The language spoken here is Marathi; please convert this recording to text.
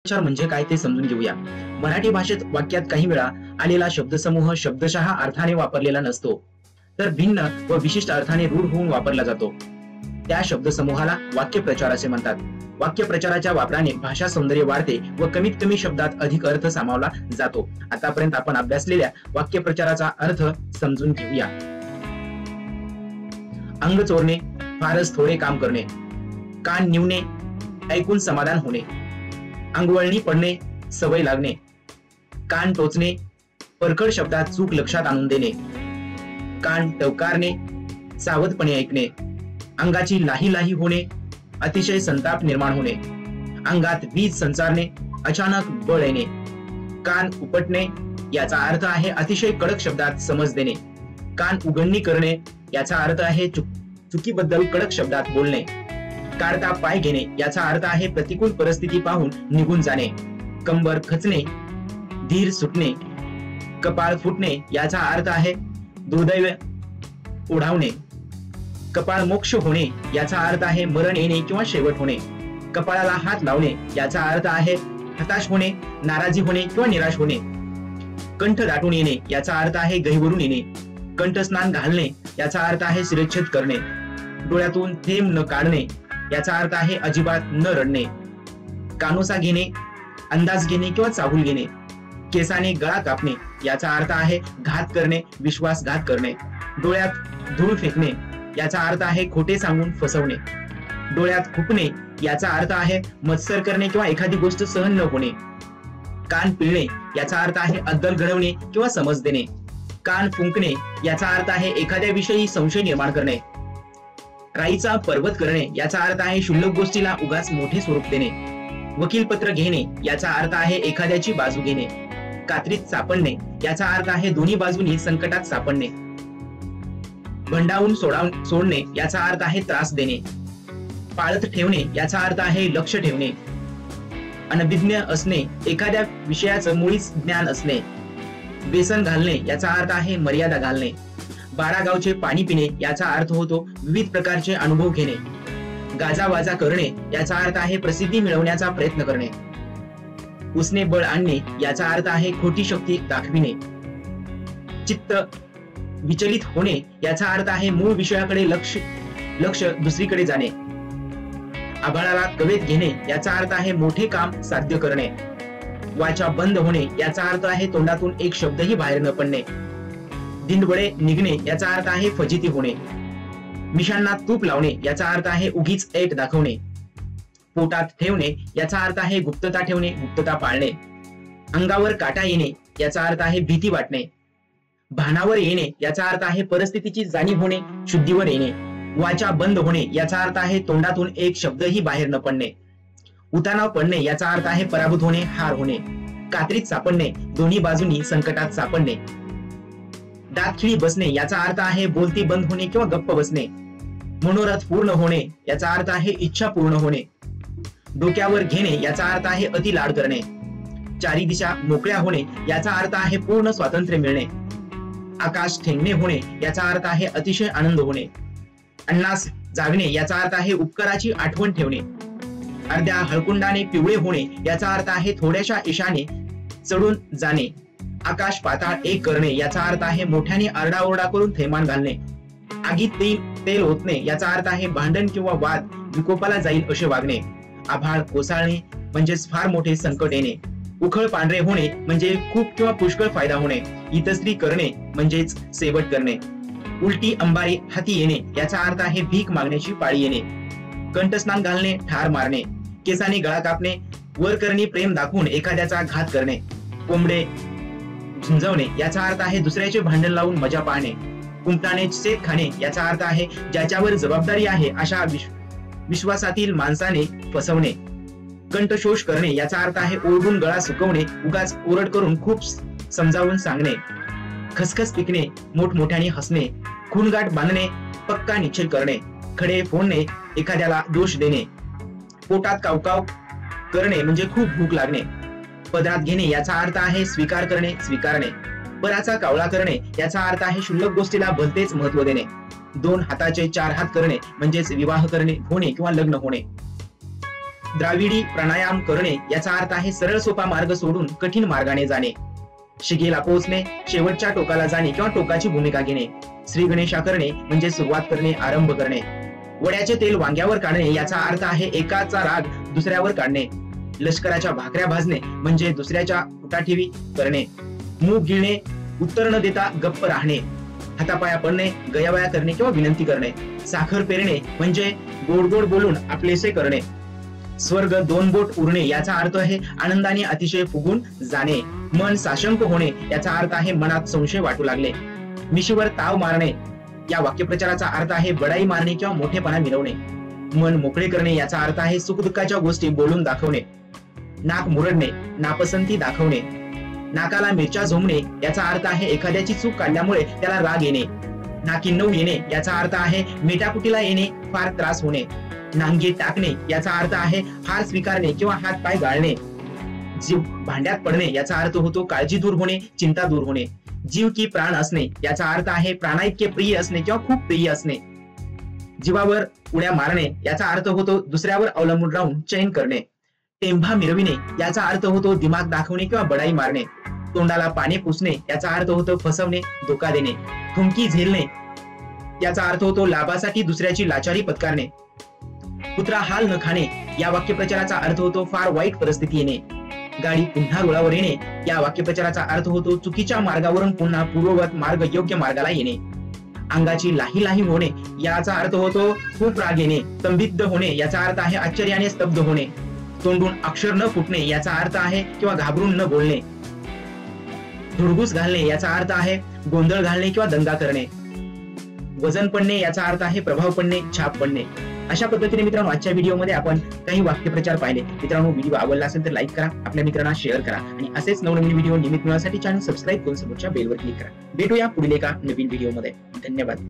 विचार म्हणजे काय ते समजून घेऊया. मराठी भाषेत वाक्यात काही वेळा आलेला शब्दसमूह शब्दशः अर्थाने वापरलेला नसतो, तर भिन्न व विशिष्ट अर्थाने रूढ होऊन वापरला जातो. त्या शब्दसमूहाला वाक्यप्रचार असे म्हणतात. वाक्यप्रचाराच्या वापराने भाषा सौंदर्य वाढते व कमीत कमी शब्दात अधिक अर्थ सामावला जातो. आतापर्यंत आपण अभ्यासलेल्या वाक्यप्रचाराचा अर्थ समजून घेऊया. अंग चोरणे, फारच थोडे काम करणे. कान निवणे, ऐकून समाधान होणे. अंगवळणी पडणे, सवय लागणे. कान टोचणे, परखड शब्दात चूक लक्षात आणून देणे. कान टवकारणे, सावधपणे ऐकणे. अंगाची लाही लाही होणे, अतिशय संताप निर्माण होणे. अंगात वीज संचारणे, अचानक बळ येणे. कान उपटणे, याचा अर्थ आहे अतिशय कडक शब्दात समज देणे. कान उघडणी करणे, याचा अर्थ आहे चुकीबद्दल कडक शब्दात बोलणे. काढता पाय घेणे, याचा अर्थ आहे प्रतिकूल परिस्थिती पाहून निघून जाणे. कंबर खचणे, धीर सुटणे. कपाळ फुटणे, याचा अर्थ आहे दुर्दैव ओढावणे. कपाळ मोक्ष होणे, याचा अर्थ आहे मरण येणे किंवा शेवट होणे. कपाळाला हात लावणे, याचा अर्थ आहे हताश होणे, नाराजी होणे किंवा निराश होणे. कंठ दाटून येणे, याचा अर्थ आहे गहिवरून येणे. कंठस्नान घालणे, याचा अर्थ आहे शिरच्छेद करणे. डोळ्यातून थेंब न काढणे, याचा अर्थ आहे अजिबात न रडणे. कानोसा घेणे, अंदाज घेणे किंवा चाहूल घेणे. केसाने गळा कापणे, याचा अर्थ आहे घात करणे, विश्वासघात करणे. डोळ्यात धूळ फेकणे, याचा अर्थ आहे खोटे सांगून फसवणे. डोळ्यात खुपणे, याचा अर्थ आहे मत्सर करणे किंवा एखादी गोष्ट सहन न होणे. कान पिळणे, याचा अर्थ आहे अद्दल घडवणे किंवा समज देणे. कान फुंकणे, याचा अर्थ आहे एखाद्या विषयी संशय निर्माण करणे. राईचा पर्वत करणे, याचा अर्थ आहे क्षुल्लक गोष्टीला उगाच मोठे स्वरूप देणे. वकीलपत्र घेणे, याचा अर्थ आहे एखाद्याची बाजू घेणे. कात्रीत सापडणे, याचा अर्थ आहे दोन्ही बाजूनी संकटात सापडणे. भंडावून सोडणे, याचा अर्थ आहे त्रास देणे. पाळत ठेवणे, याचा अर्थ आहे लक्ष ठेवणे. अनभिज्ञ असणे, एखाद्या विषयाचं मुळीच ज्ञान असणे. बेसन घालणे, याचा अर्थ आहे मर्यादा घालणे. 12 गावचे पाणी पिणे, याचा अर्थ होतो विविध प्रकारचे अनुभव घेणे. गाजावाजा करणे, याचा अर्थ आहे प्रसिद्धी मिळवण्याचा प्रयत्न करणे. उसने बळ आणणे, याचा अर्थ आहे खोटी शक्ती दाखविणे. चित्त विचलित होणे, याचा अर्थ आहे मूळ विषयाकडे लक्ष दुसरीकडे जाणे. आभाळाला कवेत घेणे, याचा अर्थ आहे मोठे काम साध्य करणे. वाचा बंद होणे, याचा अर्थ आहे तोंडातून एक शब्दही बाहेर न पडणे. दिंडवडे निघणे, याचा अर्थ आहे फजिती होणे. मिशांना तूप लावणे, याचा अर्थ आहे उगीच ऐट दाखवणे. पोटात ठेवणे, याचा अर्थ आहे गुप्तता ठेवणे, गुप्तता पाळणे. अंगावर काटा येणे, याचा अर्थ आहे भीती वाटणे. भानावर येणे, याचा अर्थ आहे परिस्थितीची जाणीव होणे, शुद्धीवर येणे. वाचा बंद होणे, याचा अर्थ आहे तोंडातून एक शब्दही बाहेर न पडणे. उतानाव पडणे, याचा अर्थ आहे पराभूत होणे, हार होणे. कात्रीत सापडणे, दोन्ही बाजूनी संकटात सापडणे. दातखिळी बसणे, याचा अर्थ आहे बोलती बंद होणे किंवा गप्प बसणे. मनोरथ पूर्ण होणे, याचा अर्थ आहे इच्छा पूर्ण होणे. डोक्यावर घेणे, याचा अर्थ आहे अति लाड करणे. चारी दिशा मोकळ्या होणे, याचा अर्थ आहे पूर्ण स्वातंत्र्य मिळणे. आकाश ठेंगणे होणे, याचा अर्थ आहे अतिशय आनंद होणे. अन्नास जागणे, याचा अर्थ आहे उपकाराची आठवण ठेवणे. अर्ध्या हळकुंडाने पिवळे होणे, याचा अर्थ आहे थोड्याशा ईशाने चढून जाणे. आकाश पाताळ एक करणे, याचा अर्थ आहे मोठ्याने आरडाओरडा करून थैमान घालणे. आगीत तेल ओतणे, याचा अर्थ आहे भांडण किंवा वाद विकोपाला जाईल असे वागणे. आभाळ कोसळणे म्हणजेच फार मोठे संकट येणे. उखळ पांढरे होणे म्हणजे खूप किंवा पुष्कळ फायदा होणे. इतस्त्री करणे म्हणजेच सेवट करणे. उलटी अंबारी हाती येणे, याचा अर्थ आहे भीक मागण्याची पाळी येणे. कंठस्नान घालणे, ठार मारणे. केसाने गळा कापणे, वर करणे प्रेम दाखवून एखाद्याचा घात करणे. कोंबडे झुंजवणे, याचा अर्थ आहे दुसऱ्याचे भांडण लावून मजा पाहणे. कुंपणाने सेत खाणे, याचा अर्थ आहे ज्याच्यावर जबाबदारी आहे अशा विश्वासातील माणसाने फसवणे. कंठशोष करणे, याचा अर्थ आहे ओरडून गळा सुकवणे, उगाच ओरड करून खूप समजावून सांगणे. खसखस पिकणे, मोठमोठ्याने हसणे. खूनगाठ बांधणे, पक्का निश्चय करणे. खडे फोडणे, एखाद्याला दोष देणे. पोटात कावकाव करणे म्हणजे खूप भूक लागणे. पदरात घेणे, याचा अर्थ आहे स्वीकार करणे, स्वीकारणे. पराचा कावळा करणे, याचा अर्थ आहे क्षुल्लक गोष्टीला भलतेच महत्व देणे. 2 हाताचे 4 हात करणे म्हणजेच विवाह करणे होणे किंवा लग्न होणे. द्राविडी प्राणायाम करणे याचा अर्थ आहे सरळ सोपा मार्ग सोडून कठीण मार्गाने जाणे. शिगेला पोहोचणे, शेवटच्या टोकाला जाणे किंवा टोकाची भूमिका घेणे. श्री गणेशा करणे म्हणजे सुरुवात करणे, आरंभ करणे. वड्याचे तेल वांग्यावर काढणे याचा अर्थ आहे एकाचा राग दुसऱ्यावर काढणे. लष्कराच्या भाकऱ्या भाजणे म्हणजे दुसऱ्याच्या उठाठेवी करणे. मूग गिळणे, उत्तर न देता गप्प राहणे. हातापाया पडणे, गयावया करणे किंवा विनंती करणे. साखर पेरणे म्हणजे गोड गोड बोलून आपलेसे करणे. स्वर्ग दोन बोट उरणे याचा अर्थ आहे आनंदाने अतिशय फुगून जाणे. मन साशंक होणे याचा अर्थ आहे मनात संशय वाटू लागले. मिशीवर ताव मारणे या वाक्यप्रचाराचा अर्थ आहे बडाई मारणे किंवा मोठेपणा मिरवणे. मन मोकळे करणे याचा अर्थ आहे सुखदुःखाच्या गोष्टी बोलून दाखवणे. नाक मुरडणे, नापसंती दाखवणे. नाकाला मिरच्या झोंबणे याचा अर्थ आहे एखाद्याची चूक काढल्यामुळे त्याला राग येणे. नाकी नऊ येणे याचा अर्थ आहे मेटाकुटीला येणे, फार त्रास होणे. नांगे टाकणे याचा अर्थ आहे हार स्वीकारणे किंवा हात पाय गाळणे. जीव भांड्यात पडणे याचा अर्थ होतो काळजी दूर होणे, चिंता दूर होणे. जीव की प्राण असणे याचा अर्थ आहे प्राणाइतके प्रिय असणे किंवा खूप प्रिय असणे. जीवावर उड्या मारणे याचा अर्थ होतो दुसऱ्यावर अवलंबून राहून चैन करणे. टेंभा मिरविणे याचा अर्थ होतो दिमाग दाखवणे किंवा बडाई मारणे. तोंडाला पाणी पुसणे याचा अर्थ होतो फसवणे, धोका देणे. थुंकी झेलणे याचा अर्थ होतो लाभासाठी दुसऱ्याची लाचारी पत्कारणे. कुत्रा हाल न खाणे या वाक्यप्रचाराचा अर्थ होतो फार वाईट परिस्थिती येणे. गाडी पुन्हा रुळावर येणे या वाक्यप्रचाराचा अर्थ होतो चुकीच्या मार्गावरून पुन्हा पूर्ववत मार्ग योग्य मार्गाला येणे. अंगाची लाही लाही होणे याचा अर्थ होतो खूप राग येणे. स्तंभित होणे याचा अर्थ आहे आश्चर्याने स्तब्ध होणे. तोंडून अक्षर न फुटणे याचा अर्थ आहे किंवा घाबरून न बोलणे. धुडगूस घालणे याचा अर्थ आहे गोंधळ घालणे किंवा दंगा करणे. वजन पडणे याचा अर्थ आहे प्रभाव पडणे, छाप पडणे. अशा पद्धतीने मित्रांनो आजच्या व्हिडिओमध्ये आपण काही वाक्यप्रचार पाहिले. मित्रांनो व्हिडिओ आवडला असेल तर लाईक करा, आपल्या मित्रांना शेअर करा आणि असेच नवनवीन व्हिडिओ नियमित मिळवण्यासाठी चॅनल सबस्क्राईब करून समोरच्या बेलवर क्लिक करा. भेटूया पुढील एका नवीन व्हिडिओमध्ये. धन्यवाद.